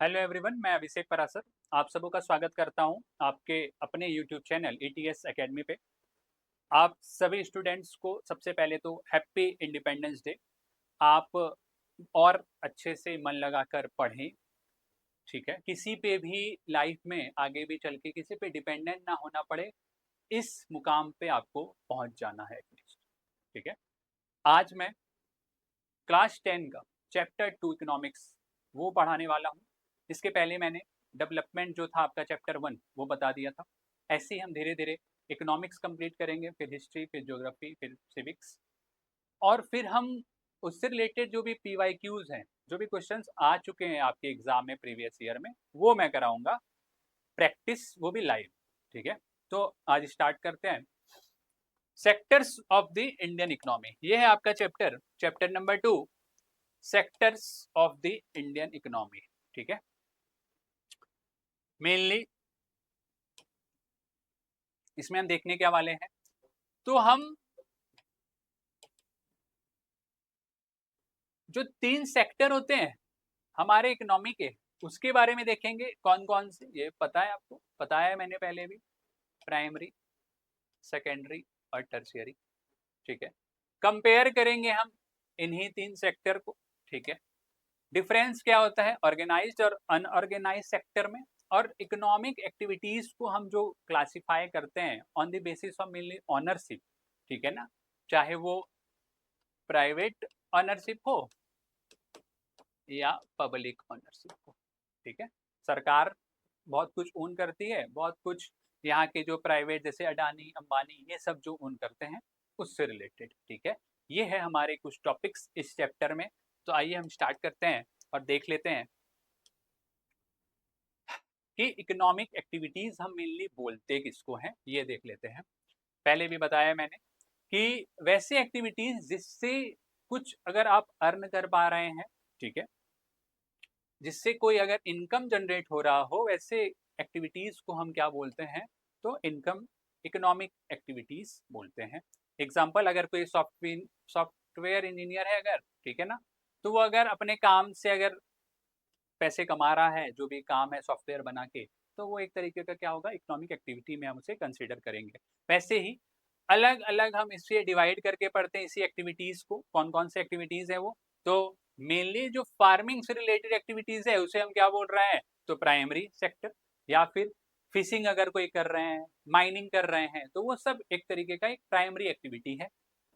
Hello everyone, मैं अभिषेक परासर आप सबों का स्वागत करता हूं आपके अपने यूट्यूब चैनल ईटीएस एकेडमी पे। आप सभी स्टूडेंट्स को सबसे पहले तो हैप्पी इंडिपेंडेंस डे। आप और अच्छे से मन लगाकर पढ़ें, ठीक है। किसी पे भी लाइफ में आगे भी चल के किसी पे डिपेंडेंट ना होना पड़े, इस मुकाम पे आपको पहुंच जाना है एटलीस्ट, ठीक है। आज मैं क्लास 10 का चैप्टर 2 इकोनॉमिक्स वो पढ़ाने वाला हूँ। इसके पहले मैंने डेवलपमेंट जो था आपका चैप्टर 1 वो बता दिया था। ऐसे ही हम धीरे धीरे इकोनॉमिक्स कंप्लीट करेंगे, फिर हिस्ट्री, फिर ज्योग्राफी, फिर सिविक्स, और फिर हम उससे रिलेटेड जो भी PYQs हैं, जो भी क्वेश्चंस आ चुके हैं आपके एग्जाम में प्रीवियस ईयर में, वो मैं कराऊंगा प्रैक्टिस, वो भी लाइव, ठीक है। तो आज स्टार्ट करते हैं। Sectors of the Indian economy, ये है आपका chapter, chapter number 2, sectors of the Indian economy, ठीक है। मेनली इसमें हम देखने क्या वाले हैं, तो हम जो 3 सेक्टर होते हैं हमारे इकोनॉमी के, उसके बारे में देखेंगे। कौन कौन से, ये पता है आपको, पता है मैंने पहले भी, प्राइमरी, सेकेंडरी और टर्शियरी, ठीक है। कंपेयर करेंगे हम इन्हीं 3 सेक्टर को, ठीक है। डिफरेंस क्या होता है ऑर्गेनाइज्ड और अनऑर्गेनाइज्ड सेक्टर में, और इकोनॉमिक एक्टिविटीज को हम जो क्लासिफाई करते हैं on the basis of mainly ownership, ठीक है ना, चाहे वो प्राइवेट ऑनरशिप हो या पब्लिक ऑनरशिप हो, ठीक है। सरकार बहुत कुछ ओन करती है, बहुत कुछ यहाँ के जो प्राइवेट जैसे अडानी अंबानी ये सब जो ओन करते हैं उससे रिलेटेड, ठीक है। ये है हमारे कुछ टॉपिक्स इस चैप्टर में। तो आइए हम स्टार्ट करते हैं और देख लेते हैं कि इकोनॉमिक एक्टिविटीज हम मेनली बोलते किसको हैं, ये देख लेते हैं। पहले भी बताया मैंने कि वैसे एक्टिविटीज जिससे कुछ अगर आप अर्न कर पा रहे हैं, ठीक है, जिससे कोई अगर इनकम जनरेट हो रहा हो, वैसे एक्टिविटीज को हम क्या बोलते हैं, तो इनकम इकोनॉमिक एक्टिविटीज बोलते हैं। एग्जाम्पल, अगर कोई सॉफ्टवेयर इंजीनियर है अगर, ठीक है ना, तो वो अगर अपने काम से अगर पैसे कमा रहा है, जो भी काम है सॉफ्टवेयर बना के, तो वो एक तरीके का क्या होगा, इकोनॉमिक एक्टिविटी में हम उसे कंसिडर करेंगे। वैसे ही अलग अलग हम इसे डिवाइड करके पढ़ते हैं इसी एक्टिविटीज को, कौन कौन से एक्टिविटीज है वो। तो मेनली जो फार्मिंग से रिलेटेड एक्टिविटीज है उसे हम क्या बोल रहे हैं, तो प्राइमरी सेक्टर, या फिर फिशिंग अगर कोई कर रहे हैं, माइनिंग कर रहे हैं, तो वो सब एक तरीके का एक प्राइमरी एक्टिविटी है।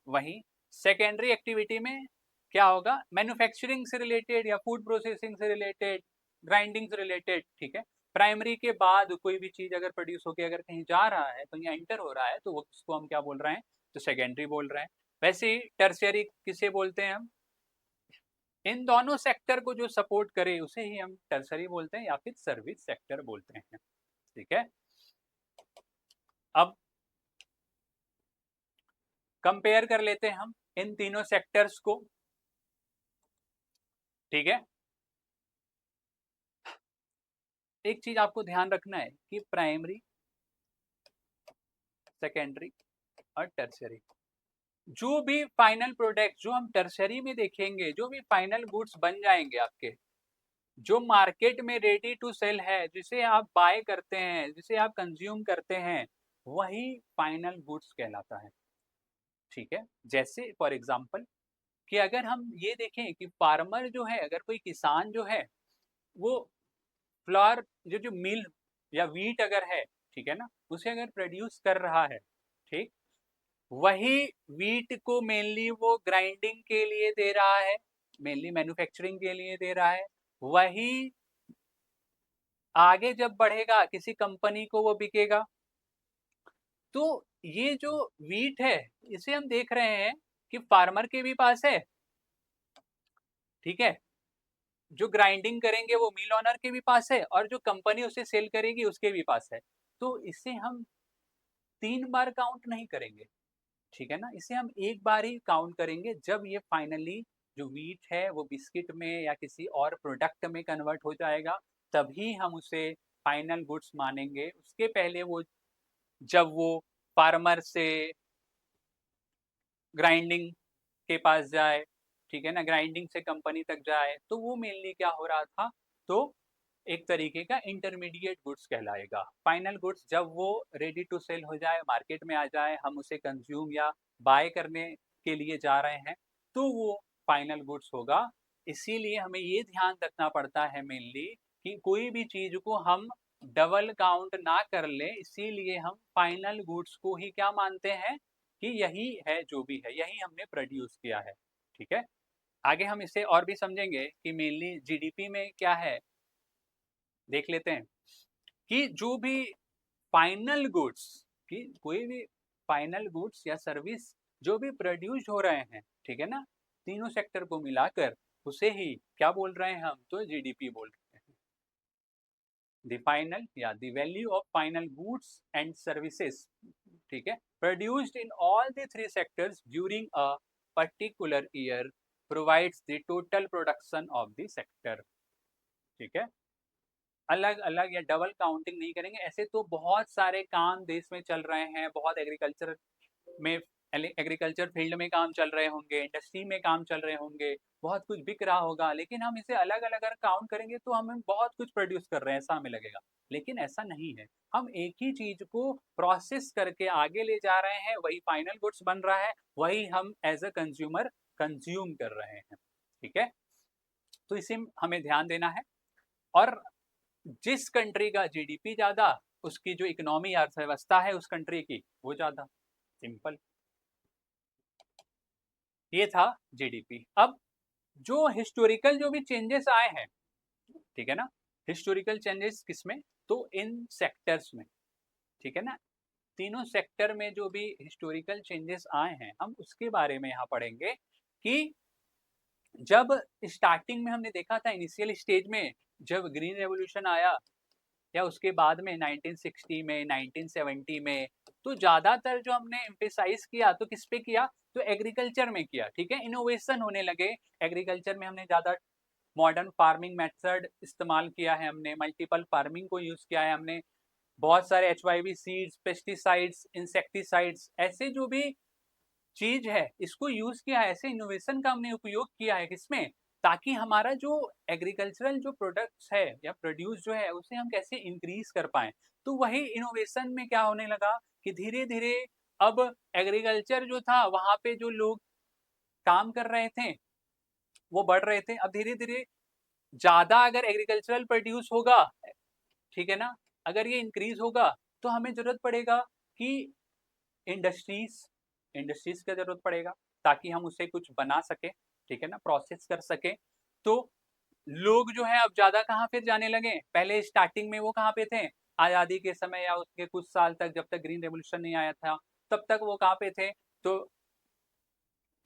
वहीं सेकेंडरी एक्टिविटी में क्या होगा, मैन्युफैक्चरिंग से रिलेटेड या फूड प्रोसेसिंग से रिलेटेड, ग्राइंडिंग से रिलेटेड, ठीक है। प्राइमरी के बाद कोई भी चीज अगर प्रोड्यूस होकर अगर कहीं जा रहा है, कहीं एंटर हो रहा है, तो उसको हम क्या बोल रहे हैं, तो सेकेंडरी बोल रहे हैं। वैसे ही टर्शियरी किसे बोलते हैं हम, इन दोनों सेक्टर को जो सपोर्ट करे उसे ही हम टर्शियरी बोलते हैं या फिर सर्विस सेक्टर बोलते हैं, ठीक है। अब कंपेयर कर लेते हैं हम इन तीनों सेक्टर्स को, ठीक है। एक चीज आपको ध्यान रखना है कि प्राइमरी, सेकेंडरी और टर्शियरी, जो भी फाइनल प्रोडक्ट जो हम टर्शियरी में देखेंगे, जो भी फाइनल गुड्स बन जाएंगे आपके, जो मार्केट में रेडी टू सेल है, जिसे आप बाय करते हैं, जिसे आप कंज्यूम करते हैं, वही फाइनल गुड्स कहलाता है, ठीक है। जैसे फॉर एग्जांपल कि अगर हम ये देखें कि फार्मर जो है, अगर कोई किसान जो है, वो फ्लावर जो मिल या वीट अगर है, ठीक है ना, उसे अगर प्रोड्यूस कर रहा है, ठीक, वही वीट को मेनली वो ग्राइंडिंग के लिए दे रहा है, मेनली मैन्युफैक्चरिंग के लिए दे रहा है। वही आगे जब बढ़ेगा किसी कंपनी को वो बिकेगा। तो ये जो वीट है, इसे हम देख रहे हैं कि फार्मर के भी पास है, ठीक है, जो ग्राइंडिंग करेंगे वो मिल ओनर के भी पास है, और जो कंपनी उसे सेल करेगी उसके भी पास है। तो इसे हम 3 बार काउंट नहीं करेंगे, ठीक है ना, इसे हम एक बार ही काउंट करेंगे जब ये फाइनली जो वीट है वो बिस्किट में या किसी और प्रोडक्ट में कन्वर्ट हो जाएगा, तभी हम उसे फाइनल गुड्स मानेंगे। उसके पहले वो, जब वो फार्मर से ग्राइंडिंग के पास जाए, ठीक है ना, ग्राइंडिंग से कंपनी तक जाए, तो वो मेनली क्या हो रहा था, तो एक तरीके का इंटरमीडिएट गुड्स कहलाएगा। फाइनल गुड्स जब वो रेडी टू सेल हो जाए, मार्केट में आ जाए, हम उसे कंज्यूम या बाय करने के लिए जा रहे हैं, तो वो फाइनल गुड्स होगा। इसीलिए हमें ये ध्यान रखना पड़ता है मेनली कि कोई भी चीज को हम डबल काउंट ना कर ले, इसीलिए हम फाइनल गुड्स को ही क्या मानते हैं कि यही है, जो भी है यही हमने प्रोड्यूस किया है। ठीक है, आगे हम इसे और भी समझेंगे कि मेनली जीडीपी में क्या है, देख लेते हैं कि जो भी फाइनल गुड्स की कोई भी फाइनल गुड्स या सर्विस जो भी प्रोड्यूस हो रहे हैं, ठीक है ना, तीनों सेक्टर को मिलाकर उसे ही क्या बोल रहे हैं हम, तो जीडीपी बोल रहे हैं। द फाइनल या the value of final goods and services, ठीक है, produced in all the three sectors during a particular year provides the total production of the sector. ठीक है, अलग अलग या डबल काउंटिंग नहीं करेंगे। ऐसे तो बहुत सारे काम देश में चल रहे हैं, बहुत एग्रीकल्चर में, एग्रीकल्चर फील्ड में काम चल रहे होंगे, इंडस्ट्री में काम चल रहे होंगे, बहुत कुछ बिक रहा होगा, लेकिन हम इसे अलग अलग अगर काउंट करेंगे तो हमें बहुत कुछ प्रोड्यूस कर रहे हैं ऐसा हमें लगेगा, लेकिन ऐसा नहीं है। हम एक ही चीज को प्रोसेस करके आगे ले जा रहे हैं, वही फाइनल गुड्स बन रहा है, वही हम एज अ कंज्यूमर कंज्यूम कर रहे हैं। ठीक है, तो इसे हमें ध्यान देना है। और जिस कंट्री का जीडीपी ज्यादा, उसकी जो इकोनॉमी अर्थव्यवस्था है उस कंट्री की वो ज्यादा, सिंपल। ये था जीडीपी। अब जो हिस्टोरिकल जो भी चेंजेस आए हैं, ठीक है ना, हिस्टोरिकल चेंजेस किसमें, तो इन सेक्टर्स में, ठीक है ना, तीनों सेक्टर में जो भी हिस्टोरिकल चेंजेस आए हैं हम उसके बारे में यहाँ पढ़ेंगे कि जब स्टार्टिंग में हमने देखा था इनिशियल स्टेज में, जब ग्रीन रेवोल्यूशन आया या उसके बाद में 1960 में, 1970 में, तो ज्यादातर जो हमने एम्फेसाइज किया तो किस पे किया, तो एग्रीकल्चर में किया। ठीक है, इनोवेशन होने लगे एग्रीकल्चर में, हमने ज्यादा मॉडर्न फार्मिंग मेथड इस्तेमाल किया है, हमने मल्टीपल फार्मिंग को यूज किया है, हमने बहुत सारे एचवाईवी सीड्स, पेस्टिसाइड्स, इंसेक्टिसाइड्स, ऐसे जो भी चीज है इसको यूज किया है, ऐसे इनोवेशन का हमने उपयोग किया है किसमें, ताकि हमारा जो एग्रीकल्चरल जो प्रोडक्ट्स है या प्रोड्यूस जो है उसे हम कैसे इंक्रीज कर पाए। तो वही इनोवेशन में क्या होने लगा कि धीरे धीरे अब एग्रीकल्चर जो था वहां पे जो लोग काम कर रहे थे वो बढ़ रहे थे, अब धीरे धीरे ज्यादा अगर एग्रीकल्चरल प्रोड्यूस होगा, ठीक है ना, अगर ये इंक्रीज होगा तो हमें जरूरत पड़ेगा कि इंडस्ट्रीज, इंडस्ट्रीज का जरूरत पड़ेगा ताकि हम उसे कुछ बना सके, ठीक है ना, प्रोसेस कर सके। तो लोग जो है अब ज्यादा कहाँ फिर जाने लगे, पहले स्टार्टिंग में वो कहाँ पे थे, आजादी के समय या उसके कुछ साल तक जब तक ग्रीन रेवोल्यूशन नहीं आया था तब तक वो कहाँ पे थे, तो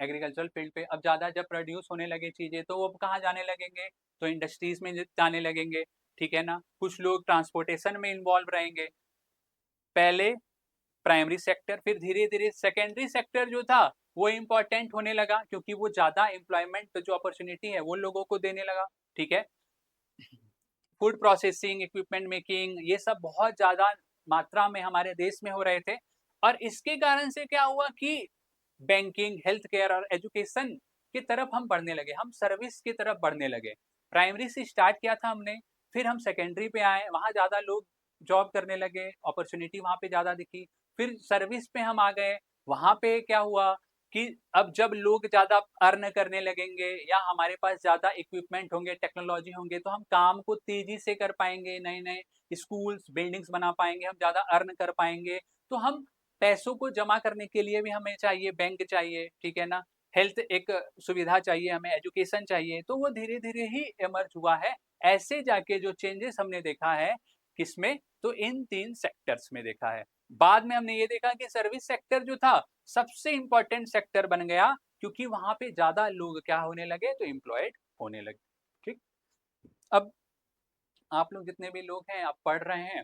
एग्रीकल्चरल फील्ड पे। अब ज्यादा जब प्रोड्यूस होने लगे चीजें तो वो कहाँ जाने लगेंगे, तो इंडस्ट्रीज में जाने लगेंगे, ठीक है ना, कुछ लोग ट्रांसपोर्टेशन में इन्वॉल्व रहेंगे, पहले प्राइमरी सेक्टर, फिर धीरे धीरे सेकेंडरी सेक्टर जो था वो इम्पोर्टेंट होने लगा क्योंकि वो ज्यादा एम्प्लॉयमेंट जो अपॉर्चुनिटी है वो लोगों को देने लगा। ठीक है, फूड प्रोसेसिंग, इक्विपमेंट मेकिंग, ये सब बहुत ज्यादा मात्रा में हमारे देश में हो रहे थे, और इसके कारण से क्या हुआ कि बैंकिंग, हेल्थ केयर और एजुकेशन की तरफ हम बढ़ने लगे, हम सर्विस की तरफ बढ़ने लगे। प्राइमरी से स्टार्ट किया था हमने, फिर हम सेकेंडरी पे आए, वहां ज्यादा लोग जॉब करने लगे, अपॉर्चुनिटी वहां पे ज्यादा दिखी, फिर सर्विस पे हम आ गए, वहां पे क्या हुआ कि अब जब लोग ज्यादा अर्न करने लगेंगे या हमारे पास ज्यादा इक्विपमेंट होंगे, टेक्नोलॉजी होंगे, तो हम काम को तेजी से कर पाएंगे, नए नए स्कूल्स, बिल्डिंग्स बना पाएंगे, हम ज्यादा अर्न कर पाएंगे। तो हम पैसों को जमा करने के लिए भी हमें चाहिए बैंक चाहिए, ठीक है ना, हेल्थ एक सुविधा चाहिए, हमें एजुकेशन चाहिए, तो वो धीरे धीरे ही इमर्ज हुआ है। ऐसे जाके जो चेंजेस हमने देखा है किसमें, तो इन तीन सेक्टर्स में देखा है। बाद में हमने ये देखा कि सर्विस सेक्टर जो था सबसे इंपॉर्टेंट सेक्टर बन गया क्योंकि वहां पे ज्यादा लोग क्या होने लगे, तो एम्प्लॉयड होने लगे। ठीक, अब आप लोग जितने भी लोग हैं आप पढ़ रहे हैं,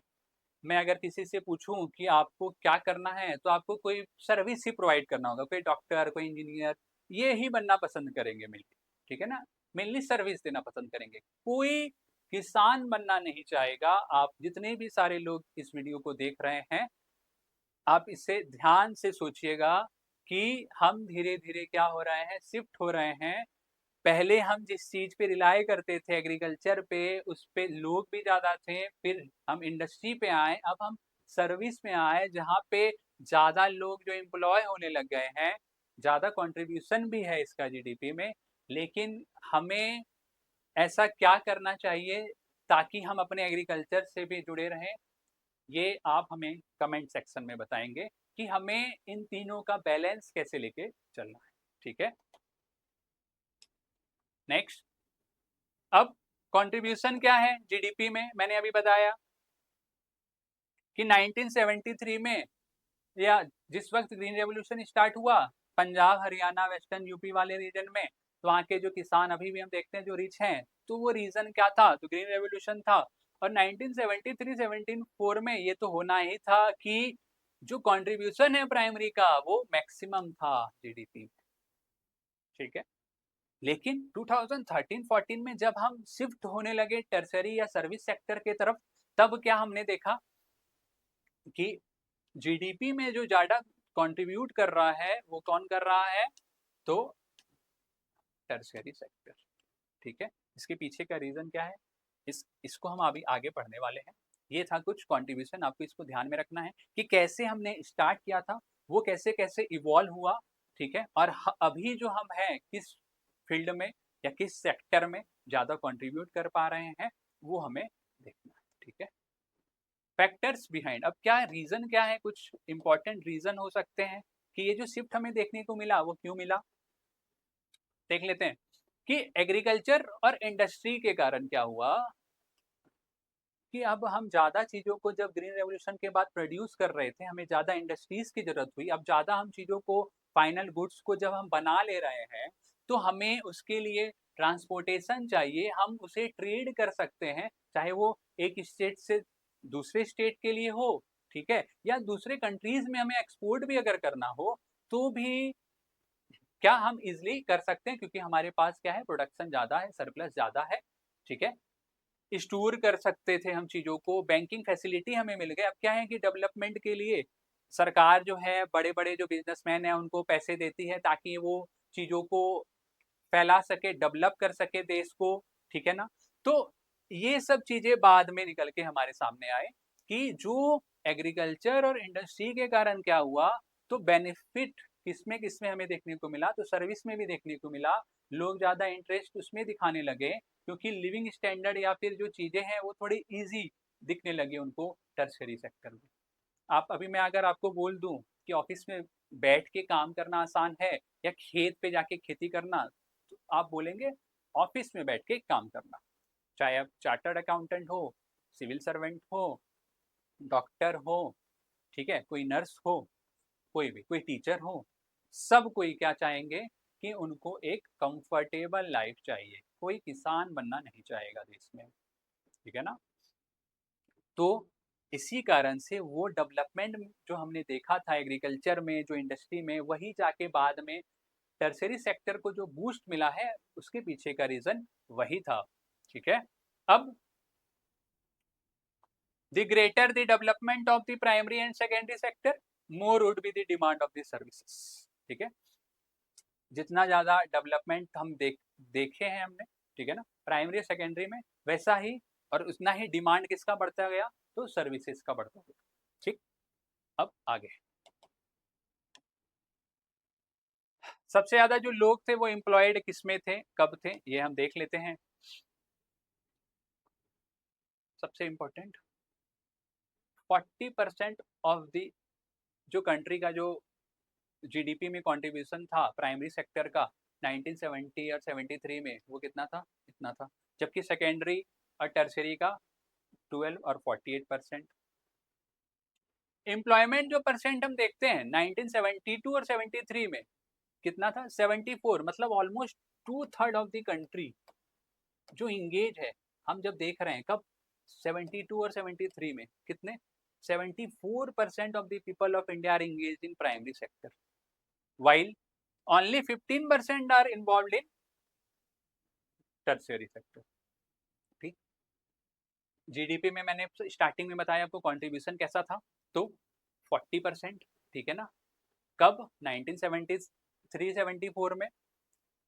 मैं अगर किसी से पूछूं कि आपको क्या करना है तो आपको कोई सर्विस ही प्रोवाइड करना होगा, कोई डॉक्टर, कोई इंजीनियर, ये ही बनना पसंद करेंगे मेनली, ठीक है ना, मेनली सर्विस देना पसंद करेंगे, कोई किसान बनना नहीं चाहेगा। आप जितने भी सारे लोग इस वीडियो को देख रहे हैं, आप इसे ध्यान से सोचिएगा कि हम धीरे धीरे क्या हो रहे हैं, शिफ्ट हो रहे हैं पहले हम जिस चीज पे रिलाय करते थे एग्रीकल्चर पे, उस पे लोग भी ज्यादा थे, फिर हम इंडस्ट्री पे आए, अब हम सर्विस में आए जहाँ पे ज्यादा लोग जो एम्प्लॉय होने लग गए हैं, ज्यादा कंट्रीब्यूशन भी है इसका जीडीपी में। लेकिन हमें ऐसा क्या करना चाहिए ताकि हम अपने एग्रीकल्चर से भी जुड़े रहें, ये आप हमें कमेंट सेक्शन में बताएंगे कि हमें इन तीनों का बैलेंस कैसे लेके चलना है। ठीक है, नेक्स्ट। अब कंट्रीब्यूशन क्या है जीडीपी में, मैंने अभी बताया कि 1973 में या जिस वक्त ग्रीन रेवोल्यूशन स्टार्ट हुआ, पंजाब हरियाणा वेस्टर्न यूपी वाले रीजन में, तो वहाँ के जो किसान अभी भी हम देखते हैं जो रिच हैं, तो वो रीजन क्या था, तो ग्रीन रेवोल्यूशन था। और 1973-74 में ये तो होना ही था कि जो कंट्रीब्यूशन है प्राइमरी का वो मैक्सिमम था जीडीपी। ठीक है, लेकिन 2013-14 में जब हम शिफ्ट होने लगे टर्सरी या सर्विस सेक्टर के तरफ, तब क्या हमने देखा कि जीडीपी में जो ज्यादा कंट्रीब्यूट कर रहा है वो कौन कर रहा है, तो टर्सरी सेक्टर। ठीक है, इसके पीछे का रीजन क्या है, इसको हम अभी आगे पढ़ने वाले हैं। ये था कुछ कंट्रीब्यूशन, आपको इसको ध्यान में रखना है कि कैसे हमने स्टार्ट किया था, वो कैसे कैसे इवॉल्व हुआ। ठीक है, और अभी जो हम हैं किस फील्ड में या किस सेक्टर में ज्यादा कंट्रीब्यूट कर पा रहे हैं, वो हमें देखना है। ठीक है, फैक्टर्स बिहाइंड, अब क्या रीजन क्या है, कुछ इंपॉर्टेंट रीजन हो सकते हैं कि ये जो शिफ्ट हमें देखने को मिला वो क्यों मिला। देख लेते हैं कि एग्रीकल्चर और इंडस्ट्री के कारण क्या हुआ कि अब हम ज्यादा चीजों को जब ग्रीन रेवोल्यूशन के बाद प्रोड्यूस कर रहे थे, हमें ज्यादा इंडस्ट्रीज की जरूरत हुई। अब ज्यादा हम चीजों को, फाइनल गुड्स को जब हम बना ले रहे हैं, तो हमें उसके लिए ट्रांसपोर्टेशन चाहिए, हम उसे ट्रेड कर सकते हैं, चाहे वो एक स्टेट से दूसरे स्टेट के लिए हो, ठीक है, या दूसरे कंट्रीज में हमें एक्सपोर्ट भी अगर करना हो तो भी क्या हम इजिली कर सकते हैं, क्योंकि हमारे पास क्या है, प्रोडक्शन ज्यादा है, सरप्लस ज्यादा है। ठीक है, स्टोर कर सकते थे हम चीजों को, बैंकिंग फैसिलिटी हमें मिल गई। अब क्या है कि डेवलपमेंट के लिए सरकार जो है, बड़े बड़े जो बिजनेसमैन है उनको पैसे देती है ताकि वो चीजों को फैला सके, डेवलप कर सके देश को। ठीक है ना, तो ये सब चीजें बाद में निकल के हमारे सामने आए कि जो एग्रीकल्चर और इंडस्ट्री के कारण क्या हुआ, तो बेनिफिट किसमें किसमें हमें देखने को मिला, तो सर्विस में भी देखने को मिला। लोग ज्यादा इंटरेस्ट उसमें दिखाने लगे क्योंकि लिविंग स्टैंडर्ड या फिर जो चीजें हैं वो थोड़ी इजी दिखने लगी उनको टर्शरी सेक्टर में। आप अभी मैं अगर आपको बोल दूं कि ऑफिस में बैठ के काम करना आसान है या खेत पे जाके खेती करना, तो आप बोलेंगे ऑफिस में बैठ के काम करना। चाहे आप चार्टर्ड अकाउंटेंट हो, सिविल सर्वेंट हो, डॉक्टर हो, ठीक है, कोई नर्स हो, कोई भी, कोई टीचर हो, सब कोई क्या चाहेंगे कि उनको एक कंफर्टेबल लाइफ चाहिए, कोई किसान बनना नहीं चाहेगा देश में। ठीक है ना, तो इसी कारण से वो डेवलपमेंट जो हमने देखा था एग्रीकल्चर में, जो इंडस्ट्री में, वही जाके बाद में टर्सरी सेक्टर को जो बूस्ट मिला है, उसके पीछे का रीजन वही था। ठीक है, अब the greater the development of the primary and secondary sector, more would be the demand of the services. ठीक है, जितना ज्यादा डेवलपमेंट हम देखे हैं हमने, ठीक है ना, प्राइमरी सेकेंडरी में, वैसा ही और उतना ही डिमांड किसका बढ़ता गया, तो सर्विसेज का बढ़ता गया। ठीक, अब आगे सबसे ज्यादा जो लोग थे वो एम्प्लॉयड किसमें थे, कब थे, ये हम देख लेते हैं। सबसे इंपॉर्टेंट 40% ऑफ द जो कंट्री का जो जीडीपी में कंट्रीब्यूशन था प्राइमरी सेक्टर का 1970 और 73 में, वो कितना था, इतना था। जबकि सेकेंडरी और टर्सरी का 12 और 48%। एम्प्लॉयमेंट जो परसेंट हम देखते हैं 1972 और 73 में कितना था, 74, मतलब ऑलमोस्ट 2/3 ऑफ द कंट्री जो इंगेज है। हम जब देख रहे हैं कब, 72 और 73 में कितने, 74% of the people of India are engage in primary sector, while only 15% are involved in tertiary sector। ठीक, जीडीपी में मैंने स्टार्टिंग में बताया आपको कंट्रीब्यूशन कैसा था, तो 40%। ठीक है ना, कब, 1973-74 में।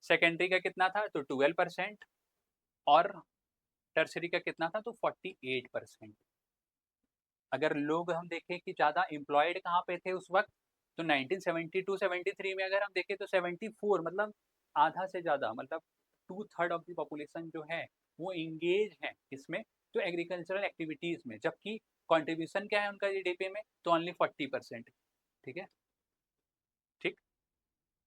सेकेंडरी का कितना था तो 12% और टर्सरी का कितना था तो 48%। अगर लोग हम देखें कि ज़्यादा एम्प्लॉयड कहाँ पे थे उस वक्त तो 1972-73 में अगर हम देखें तो 74 मतलब आधा से ज़्यादा मतलब 2/3 ऑफ द पॉपुलेशन जो है वो इंगेज है इसमें तो एग्रीकल्चरल एक्टिविटीज़ में, जबकि कंट्रीब्यूशन क्या है उनका जीडीपी में तो ओनली 40%। ठीक है, ठीक।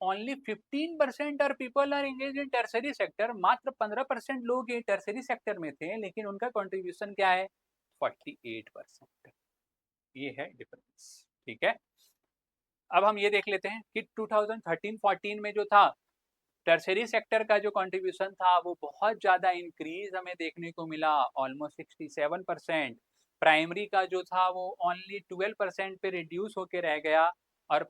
Only 15% are people are engage in tertiary sector, मात्र 15% लोग ये टर्सरी सेक्टर में थे लेकिन उनका कंट्रीब्यूशन क्या है 48%। ये है डिफरेंस। ठीक है, अब हम ये देख लेते हैं कि 2013-14 में जो था टर्सरी सेक्टर का जो कंट्रीब्यूशन था वो बहुत ज़्यादा इंक्रीज हमें देखने को मिला, ऑलमोस्ट 67%। प्राइमरी का जो था वो ओनली 12% पे रिड्यूस होके रह गया और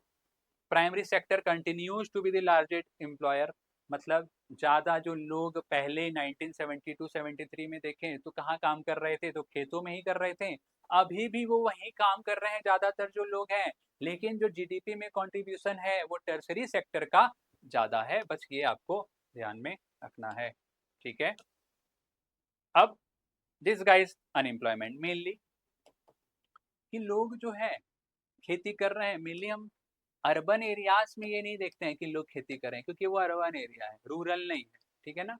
primary sector continues to be the largest employer. मतलब ज़्यादा जो लोग पहले 1972-73 में देखें तो कहाँ काम कर रहे थे तो खेतों में ही कर रहे थे, अभी भी वो वहीं काम कर रहे हैं ज़्यादातर जो लोग हैं, लेकिन जो जीडीपी में कंट्रीब्यूशन है वो टर्सरी सेक्टर का ज़्यादा है, बस ये आपको ध्यान में रखना है। ठीक है, अब दिस गाइस अनएम्प्लॉयमेंट मेनली कि लोग जो है खेती कर रहे हैं, मेनली हम अर्बन एरियाज में ये नहीं देखते हैं कि लोग खेती करें क्योंकि वो अर्बन एरिया है, रूरल नहीं है। ठीक है ना,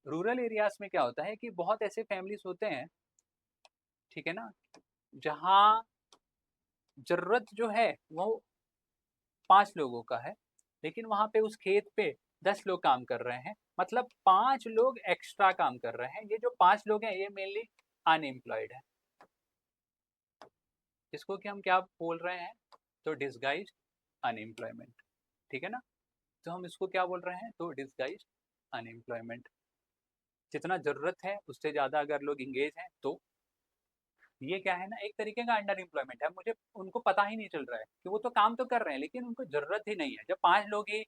रूरल एरियाज में क्या होता है कि बहुत ऐसे फैमिलीज होते हैं, ठीक है ना, जहाँ जरूरत जो है वो 5 लोगों का है लेकिन वहां पे उस खेत पे 10 लोग काम कर रहे हैं, मतलब 5 लोग एक्स्ट्रा काम कर रहे हैं। ये जो 5 लोग हैं ये मेनली अनएम्प्लॉयड है, जिसको कि हम क्या बोल रहे हैं तो डिसगाइज्ड अनएम्प्लॉयमेंट। ठीक है ना, तो हम इसको क्या बोल रहे हैं तो डिसगाइज्ड अनएम्प्लॉयमेंट। जितना जरूरत है उससे ज्यादा अगर लोग इंगेज हैं तो ये क्या है ना एक तरीके का अंडर एम्प्लॉयमेंट है। मुझे उनको पता ही नहीं चल रहा है कि वो तो काम तो कर रहे हैं लेकिन उनको जरूरत ही नहीं है। जब 5 लोग ही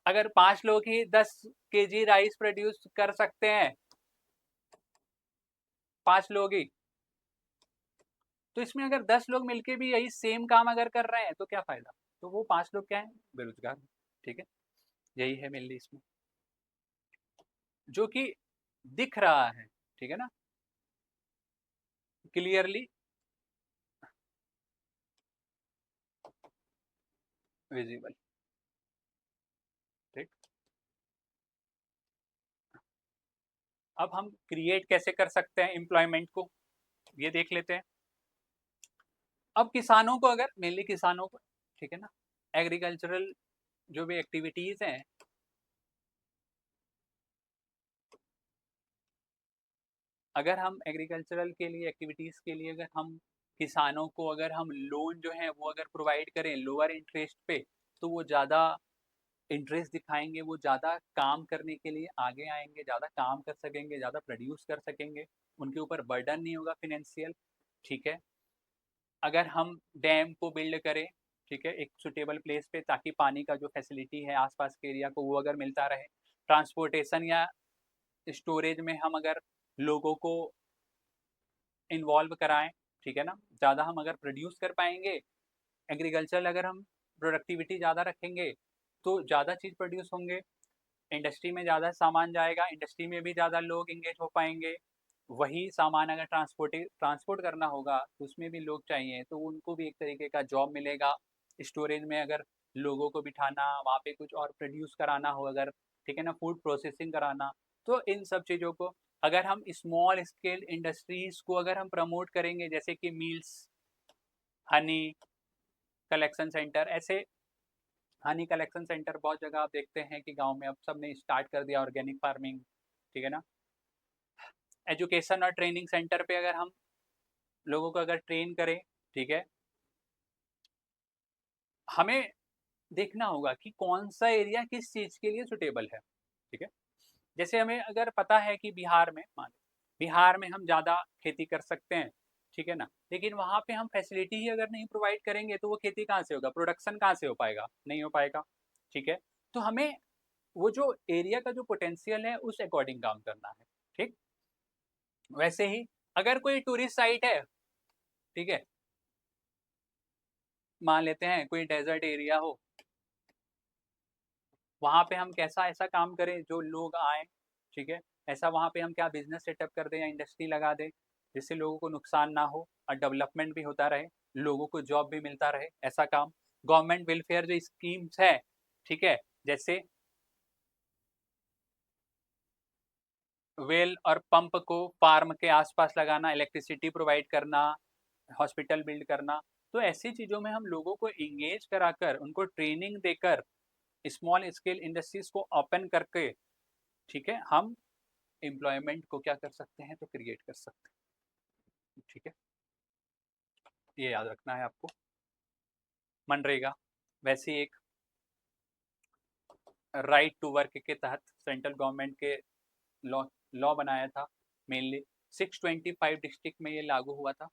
अगर 5 लोग ही 10 kg राइस प्रोड्यूस कर सकते हैं, 5 लोग ही, तो इसमें अगर 10 लोग मिलके भी यही सेम काम अगर कर रहे हैं तो क्या फायदा, तो वो 5 लोग क्या है बेरोजगार। ठीक है, यही है मेनली इसमें जो कि दिख रहा है। ठीक है ना, क्लियरली विजिबल। ठीक, अब हम क्रिएट कैसे कर सकते हैं एम्प्लॉयमेंट को ये देख लेते हैं। अब किसानों को अगर मेनली किसानों को, ठीक है ना, एग्रीकल्चरल जो भी एक्टिविटीज हैं, अगर हम एग्रीकल्चरल के लिए एक्टिविटीज के लिए अगर हम किसानों को अगर हम लोन जो है वो अगर प्रोवाइड करें लोअर इंटरेस्ट पे तो वो ज़्यादा इंटरेस्ट दिखाएंगे, वो ज़्यादा काम करने के लिए आगे आएंगे, ज़्यादा काम कर सकेंगे, ज़्यादा प्रोड्यूस कर सकेंगे, उनके ऊपर बर्डन नहीं होगा फिनेंशियल। ठीक है, अगर हम डैम को बिल्ड करें, ठीक है, एक सुटेबल प्लेस पे ताकि पानी का जो फैसिलिटी है आसपास के एरिया को वो अगर मिलता रहे, ट्रांसपोर्टेशन या स्टोरेज में हम अगर लोगों को इन्वॉल्व कराएं, ठीक है ना, ज़्यादा हम अगर प्रोड्यूस कर पाएंगे, एग्रीकल्चर अगर हम प्रोडक्टिविटी ज़्यादा रखेंगे तो ज़्यादा चीज़ प्रोड्यूस होंगे, इंडस्ट्री में ज़्यादा सामान जाएगा, इंडस्ट्री में भी ज़्यादा लोग इंगेज हो पाएंगे। वही सामान अगर ट्रांसपोर्ट करना होगा तो उसमें भी लोग चाहिए तो उनको भी एक तरीके का जॉब मिलेगा। स्टोरेज में अगर लोगों को बिठाना, वहाँ पे कुछ और प्रोड्यूस कराना हो अगर, ठीक है ना, फूड प्रोसेसिंग कराना, तो इन सब चीज़ों को अगर हम स्मॉल स्केल इंडस्ट्रीज को अगर हम प्रमोट करेंगे जैसे कि मिल्स, हनी कलेक्शन सेंटर, ऐसे हनी कलेक्शन सेंटर बहुत जगह आप देखते हैं कि गांव में अब सब ने स्टार्ट कर दिया ऑर्गेनिक फार्मिंग। ठीक है ना, एजुकेशन और ट्रेनिंग सेंटर पे अगर हम लोगों को अगर ट्रेन करें, ठीक है, हमें देखना होगा कि कौन सा एरिया किस चीज़ के लिए सुटेबल है। ठीक है, जैसे हमें अगर पता है कि बिहार में मान बिहार में हम ज़्यादा खेती कर सकते हैं, ठीक है ना, लेकिन वहाँ पे हम फैसिलिटी ही अगर नहीं प्रोवाइड करेंगे तो वो खेती कहाँ से होगा, प्रोडक्शन कहाँ से हो पाएगा, नहीं हो पाएगा। ठीक है, तो हमें वो जो एरिया का जो पोटेंशियल है उस अकॉर्डिंग काम करना है। ठीक, वैसे ही अगर कोई टूरिस्ट साइट है, ठीक है, मान लेते हैं कोई डेजर्ट एरिया हो, वहाँ पे हम कैसा ऐसा काम करें जो लोग आए, ठीक है, ऐसा वहाँ पे हम क्या बिजनेस सेटअप कर दें या इंडस्ट्री लगा दें जिससे लोगों को नुकसान ना हो और डेवलपमेंट भी होता रहे, लोगों को जॉब भी मिलता रहे, ऐसा काम। गवर्नमेंट वेलफेयर जो स्कीम्स है, ठीक है, जैसे वेल और पंप को फार्म के आसपास लगाना, इलेक्ट्रिसिटी प्रोवाइड करना, हॉस्पिटल बिल्ड करना, तो ऐसी चीज़ों में हम लोगों को इंगेज कराकर उनको ट्रेनिंग देकर स्मॉल स्केल इंडस्ट्रीज को ओपन करके, ठीक है, हम एम्प्लॉयमेंट को क्या कर सकते हैं, तो क्रिएट कर सकते हैं, ठीक है, ये याद रखना है आपको। मनरेगा वैसे एक राइट टू वर्क के तहत सेंट्रल गवर्नमेंट के लॉ लॉ बनाया था, मेनली 625 डिस्ट्रिक्ट में ये लागू हुआ था।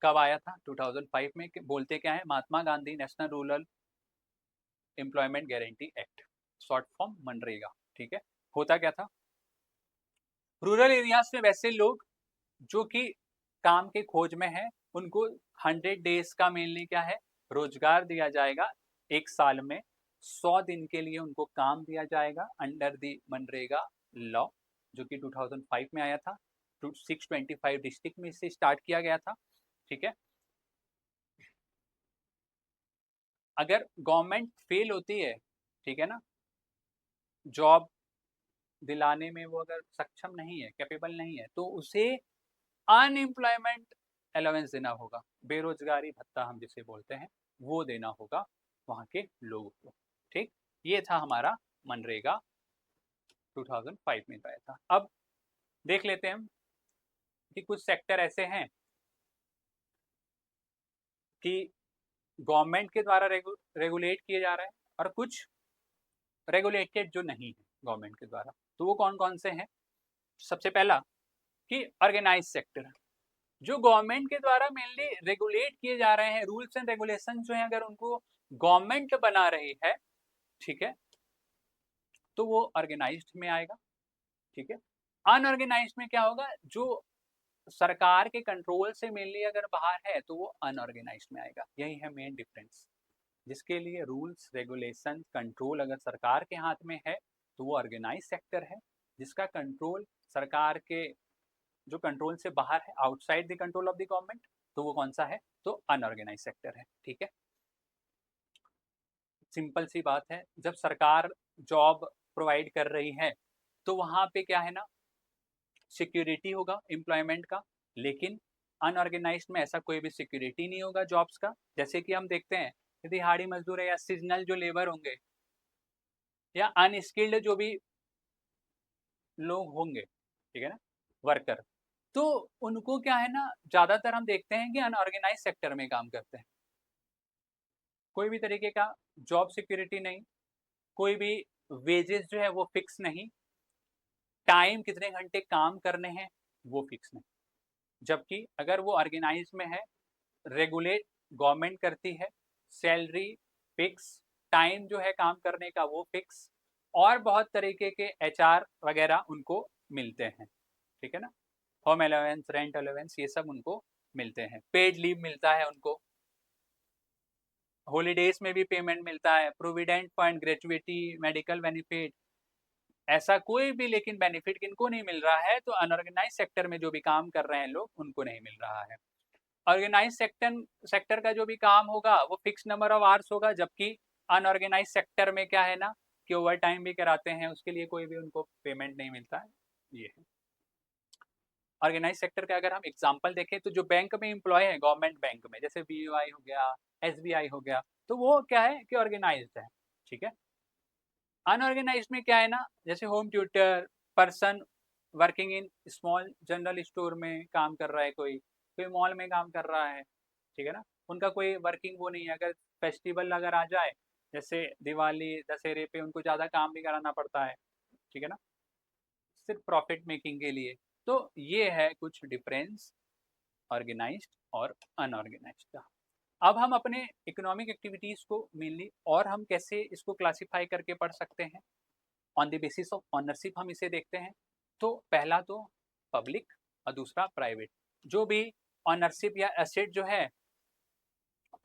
कब आया था? 2005 में। बोलते क्या है, Mahatma Gandhi national rural employment guarantee act, short form मनरेगा, ठीक है। होता क्या था, रूरल एरियाज में वैसे लोग जो कि काम के खोज में है, उनको 100 डेज का मेनली क्या है, रोजगार दिया जाएगा। एक साल में 100 दिन के लिए उनको काम दिया जाएगा अंडर दी मनरेगा लॉ, जो कि 2005 में आया था। 625 डिस्ट्रिक्ट में इसे स्टार्ट किया गया था, ठीक है। अगर गवर्नमेंट फेल होती है, ठीक है ना, जॉब दिलाने में वो अगर सक्षम नहीं है, कैपेबल नहीं है, तो उसे अनएम्प्लॉयमेंट अलाउंस देना होगा, बेरोजगारी भत्ता हम जिसे बोलते हैं, वो देना होगा वहाँ के लोगों को, ठीक। ये था हमारा मनरेगा 2005 में आया था। अब देख लेते हैं हम कि कुछ सेक्टर ऐसे हैं कि गवर्नमेंट के द्वारा रेगुलेट किए जा रहे हैं और कुछ रेगुलेटेड जो नहीं है गवर्नमेंट के द्वारा। तो वो कौन कौन से हैं? सबसे पहला कि ऑर्गेनाइज सेक्टर, जो गवर्नमेंट के द्वारा मेनली रेगुलेट किए जा रहे हैं, रूल्स एंड रेगुलेशन जो है, अगर उनको गवर्नमेंट बना रही है, ठीक है, तो वो ऑर्गेनाइज्ड में आएगा, ठीक है। अनऑर्गेनाइज्ड में क्या होगा, जो सरकार के कंट्रोल से मेनली अगर बाहर है तो वो अनऑर्गेनाइज्ड में आएगा। यही है मेन डिफरेंस, जिसके लिए रूल्स रेगुलेशन कंट्रोल अगर सरकार के हाथ में है तो वो ऑर्गेनाइज सेक्टर है, जिसका कंट्रोल सरकार के जो कंट्रोल से बाहर है, outside the control of the government, तो वो कौन सा है, तो अनऑर्गेनाइज सेक्टर है, ठीक है। सिंपल सी बात है, जब सरकार जॉब प्रोवाइड कर रही है तो वहां पे क्या है ना, सिक्योरिटी होगा एम्प्लॉयमेंट का, लेकिन अनऑर्गेनाइज्ड में ऐसा कोई भी सिक्योरिटी नहीं होगा जॉब्स का। जैसे कि हम देखते हैं दिहाड़ी मजदूर है या सीजनल जो लेबर होंगे या अनस्किल्ड जो भी लोग होंगे, ठीक है ना, वर्कर, तो उनको क्या है ना, ज्यादातर हम देखते हैं कि अनऑर्गेनाइज सेक्टर में काम करते हैं। कोई भी तरीके का जॉब सिक्योरिटी नहीं, कोई भी वेजेस जो है वो फिक्स नहीं, टाइम कितने घंटे काम करने हैं वो फिक्स नहीं। जबकि अगर वो ऑर्गेनाइज में है, रेगुलेट गवर्नमेंट करती है, सैलरी फिक्स, टाइम जो है काम करने का वो फिक्स, और बहुत तरीके के एचआर वगैरह उनको मिलते हैं, ठीक है ना, होम अलाउंस, रेंट अलाउंस, ये सब उनको मिलते हैं, पेड लीव मिलता है उनको, हॉलीडेज में भी पेमेंट मिलता है, provident fund, gratuity, medical benefit, ऐसा कोई भी लेकिन बेनिफिट किनको नहीं मिल रहा है, तो अनऑर्गेनाइज सेक्टर में जो भी काम कर रहे हैं लोग उनको नहीं मिल रहा है। ऑर्गेनाइज सेक्टर का जो भी काम होगा वो फिक्स नंबर ऑफ आवर्स होगा, जबकि अनऑर्गेनाइज सेक्टर में क्या है ना कि ओवर टाइम भी कराते हैं, उसके लिए कोई भी उनको पेमेंट नहीं मिलता है। ये है ऑर्गेनाइज सेक्टर का। अगर हम एग्जांपल देखें तो जो बैंक में एम्प्लॉय है, गवर्नमेंट बैंक में, जैसे बीओआई हो गया, एसबीआई हो गया, तो वो क्या है कि ऑर्गेनाइज्ड है, ठीक है। अनऑर्गेनाइज्ड में क्या है ना, जैसे home tutor, person working in small general store में काम कर रहा है, कोई कोई मॉल में काम कर रहा है, ठीक है ना, उनका कोई वर्किंग वो नहीं है। अगर फेस्टिवल अगर आ जाए, जैसे दिवाली दशहरे पे, उनको ज़्यादा काम भी कराना पड़ता है, ठीक है ना, सिर्फ प्रॉफिट मेकिंग के लिए। तो ये है कुछ डिफरेंस ऑर्गेनाइज्ड और अनऑर्गेनाइज्ड का। अब हम अपने इकोनॉमिक एक्टिविटीज़ को मेनली और हम कैसे इसको क्लासिफाई करके पढ़ सकते हैं, on the basis of ownership हम इसे देखते हैं। तो पहला तो पब्लिक और दूसरा प्राइवेट। जो भी ऑनरशिप या एसेट जो है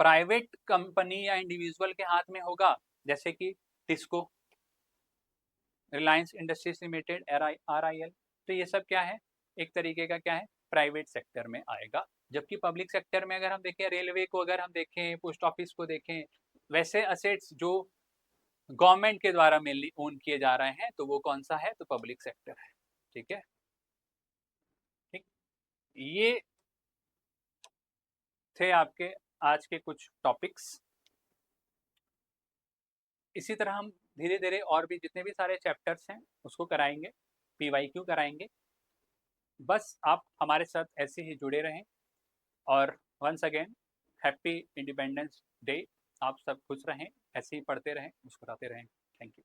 प्राइवेट कंपनी या इंडिविजुअल के हाथ में होगा, जैसे कि TISCO, Reliance industries limited, RIL, तो ये सब क्या है, एक तरीके का क्या है, प्राइवेट सेक्टर में आएगा। जबकि पब्लिक सेक्टर में अगर हम देखें, रेलवे को अगर हम देखें, पोस्ट ऑफिस को देखें, वैसे असेट्स जो गवर्नमेंट के द्वारा मेनली ओन किए जा रहे हैं, तो वो कौन सा है, तो पब्लिक सेक्टर है। ठीक है, ठीक, ये थे आपके आज के कुछ टॉपिक्स। इसी तरह हम धीरे धीरे और भी जितने भी सारे चैप्टर्स हैं उसको कराएंगे, PYQ कराएंगे। बस आप हमारे साथ ऐसे ही जुड़े रहें। और once again happy independence day. आप सब खुश रहें, ऐसे ही पढ़ते रहें, मुस्कुराते रहें। Thank you.